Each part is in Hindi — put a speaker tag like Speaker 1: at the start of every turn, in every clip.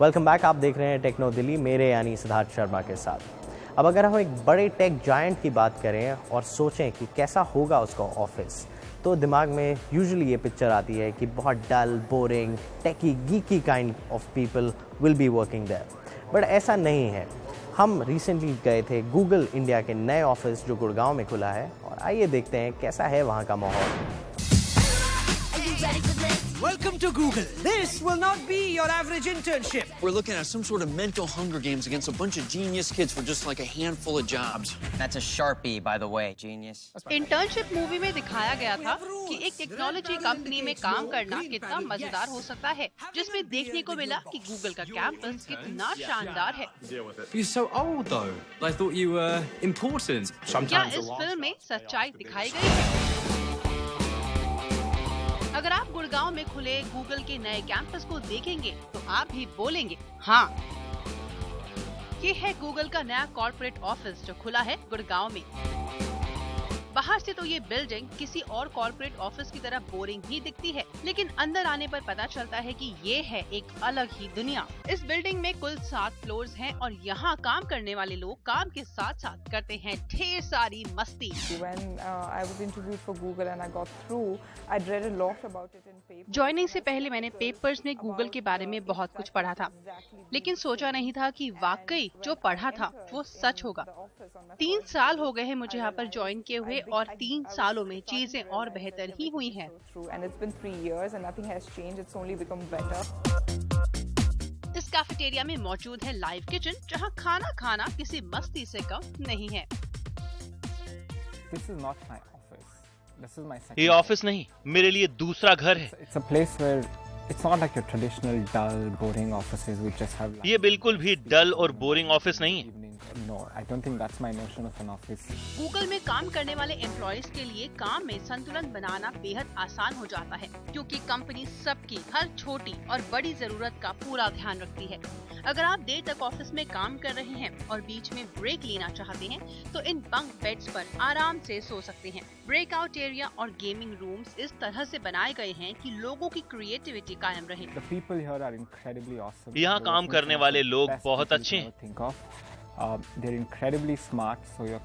Speaker 1: Welcome back. आप देख रहे हैं टेक्नो दिल्ली, मेरे यानी सिद्धार्थ शर्मा के साथ। अब अगर हम एक बड़े टेक जायंट की बात करें और सोचें कि कैसा होगा उसका ऑफिस, तो दिमाग में यूजुअली ये पिक्चर आती है कि बहुत dull, boring, techie, geeky kind of people will be working there. But ऐसा नहीं है। हम रिसेंटली गए थे गूगल इंडिया के नए ऑफिस जो गुड़गांव में खुला है, और आइए देखते हैं कैसा है वहाँ का माहौल।
Speaker 2: Welcome to Google. This will not be your average internship.
Speaker 3: We're looking at some sort of mental Hunger Games against a bunch of genius kids for just like a handful of jobs.
Speaker 4: That's a Sharpie, by the way, genius.
Speaker 5: Internship movie में दिखाया गया था कि एक टेक्नोलॉजी कंपनी में काम करना कितना मजेदार हो सकता है, जिसमें देखने को मिला कि गूगल का कैंपस कितना शानदार है।
Speaker 6: You're so old though. I thought you were important.
Speaker 5: क्या इस फिल्म में सच्चाई दिखाई गई है? अगर आप गुड़गांव में खुले गूगल के नए कैंपस को देखेंगे तो आप भी बोलेंगे हाँ। ये है गूगल का नया कॉर्पोरेट ऑफिस जो खुला है गुड़गांव में। बाहर से तो ये बिल्डिंग किसी और कॉर्पोरेट ऑफिस की तरह बोरिंग ही दिखती है, लेकिन अंदर आने पर पता चलता है कि ये है एक अलग ही दुनिया। इस बिल्डिंग में कुल 7 फ्लोर्स हैं और यहाँ काम करने वाले लोग काम के साथ साथ करते हैं ढेर सारी मस्ती। ज्वाइनिंग से पहले मैंने पेपर्स में गूगल के बारे में बहुत कुछ पढ़ा था, लेकिन सोचा नहीं था कि वाकई जो पढ़ा था वो सच होगा। 3 साल हो गए हैं मुझे यहाँ पर ज्वाइन किए हुए, और 3 सालों में चीजें और बेहतर ही हुई हैं। इस कैफेटेरिया में मौजूद है लाइव किचन, जहाँ खाना खाना किसी मस्ती से कम नहीं है।
Speaker 7: ये ऑफिस नहीं, मेरे लिए दूसरा घर है। ये बिल्कुल भी डल और बोरिंग ऑफिस नहीं है।
Speaker 5: गूगल में काम करने वाले एम्प्लॉयज के लिए काम में संतुलन बनाना बेहद आसान हो जाता है, क्योंकि कंपनी सबकी हर छोटी और बड़ी जरूरत का पूरा ध्यान रखती है। अगर आप देर तक ऑफिस में काम कर रहे हैं और बीच में ब्रेक लेना चाहते हैं, तो इन बंक बेड्स पर आराम से सो सकते हैं। ब्रेकआउट एरिया और गेमिंग रूम्स इस तरह से बनाए गए हैं कि लोगों की क्रिएटिविटी कायम रहे।
Speaker 7: यहाँ काम करने वाले लोग बहुत अच्छे हैं।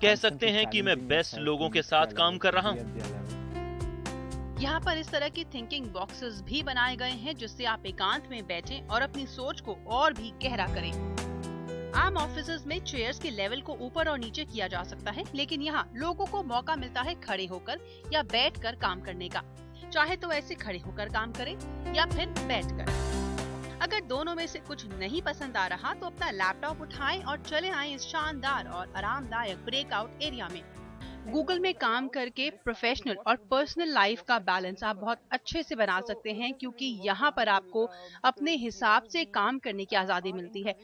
Speaker 7: कह सकते हैं कि मैं बेस्ट लोगों के साथ काम कर रहा हूँ।
Speaker 5: यहाँ पर इस तरह की थिंकिंग बॉक्सेस भी बनाए गए हैं, जिससे आप एकांत में बैठें और अपनी सोच को और भी गहरा करें। आम ऑफिसेज में चेयर्स के लेवल को ऊपर और नीचे किया जा सकता है, लेकिन यहाँ लोगों को मौका मिलता है खड़े होकर या बैठकर काम करने का। चाहे तो ऐसे खड़े होकर काम करें या फिर बैठकर। अगर दोनों में से कुछ नहीं पसंद आ रहा तो अपना लैपटॉप उठाएं और चले आएं इस शानदार और आरामदायक ब्रेकआउट एरिया में। गूगल में काम करके प्रोफेशनल और पर्सनल लाइफ का बैलेंस आप बहुत अच्छे से बना सकते हैं, क्योंकि यहाँ पर आपको अपने हिसाब से काम करने की आज़ादी मिलती है।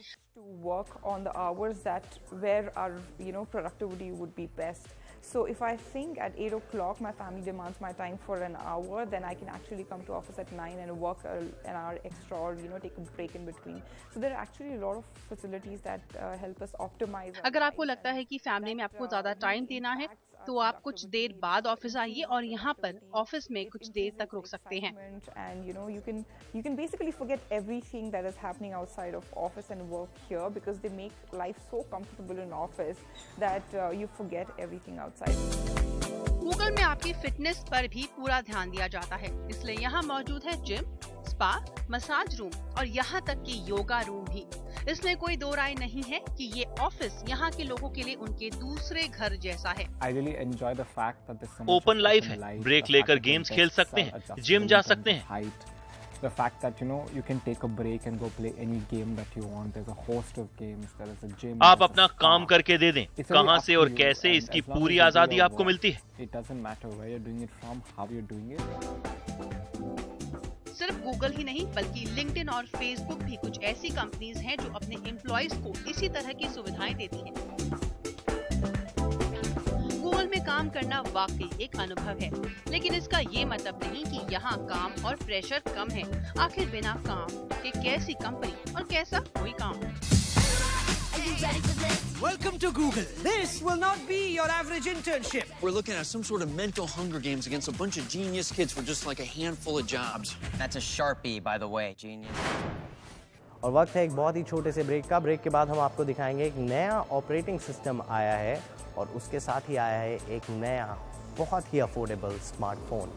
Speaker 8: So if I think at 8 o'clock my family demands my time for an hour, then I can actually come to office at 9 and work an hour extra, or take a break in between. So there are actually a lot of facilities that help us optimize.
Speaker 5: अगर आपको लगता है कि फैमिली में आपको ज्यादा टाइम देना है, तो आप कुछ देर बाद ऑफिस आइए और यहाँ पर ऑफिस में कुछ देर तक रुक सकते हैं।
Speaker 8: And you can basically forget everything that is happening outside of office and work here, because they make life so comfortable in office that you forget everything outside.
Speaker 5: Google में आपकी फिटनेस पर भी पूरा ध्यान दिया जाता है, इसलिए यहाँ मौजूद है जिम, स्पा, मसाज रूम और यहाँ तक कि योगा रूम भी। इसमें कोई दो राय नहीं है कि ये ऑफिस यहाँ के लोगों के लिए उनके दूसरे घर जैसा है।
Speaker 7: ओपन लाइफ है, ब्रेक लेकर गेम्स खेल सकते हैं, जिम जा सकते हैं।
Speaker 9: The fact that you can take a break and go play any game that you want. There's a host of games. There is a gym.
Speaker 7: आप अपना काम करके दे दें, कहाँ से और कैसे, इसकी पूरी आजादी आपको मिलती है।
Speaker 9: It doesn't matter where you're doing it from, how you're doing it.
Speaker 5: सिर्फ गूगल ही नहीं, बल्कि लिंक्डइन और फेसबुक भी कुछ ऐसी कंपनीज हैं जो अपने एम्प्लॉयज को इसी तरह की सुविधाएं देती हैं। गूगल में काम करना वाकई एक अनुभव है, लेकिन इसका ये मतलब नहीं कि यहाँ काम और प्रेशर कम है। आखिर बिना काम के कैसी कंपनी और कैसा कोई काम।
Speaker 2: Welcome to Google. This will not be your average internship.
Speaker 3: We're looking at some sort of mental Hunger Games against a bunch of genius kids for just like a handful of jobs.
Speaker 4: That's a Sharpie, by the way, genius.
Speaker 1: और वक्त है एक बहुत ही छोटे से ब्रेक का। ब्रेक के बाद हम आपको दिखाएंगे एक नया ऑपरेटिंग सिस्टम आया है और उसके साथ ही आया है एक नया बहुत ही अफोर्डेबल स्मार्टफोन।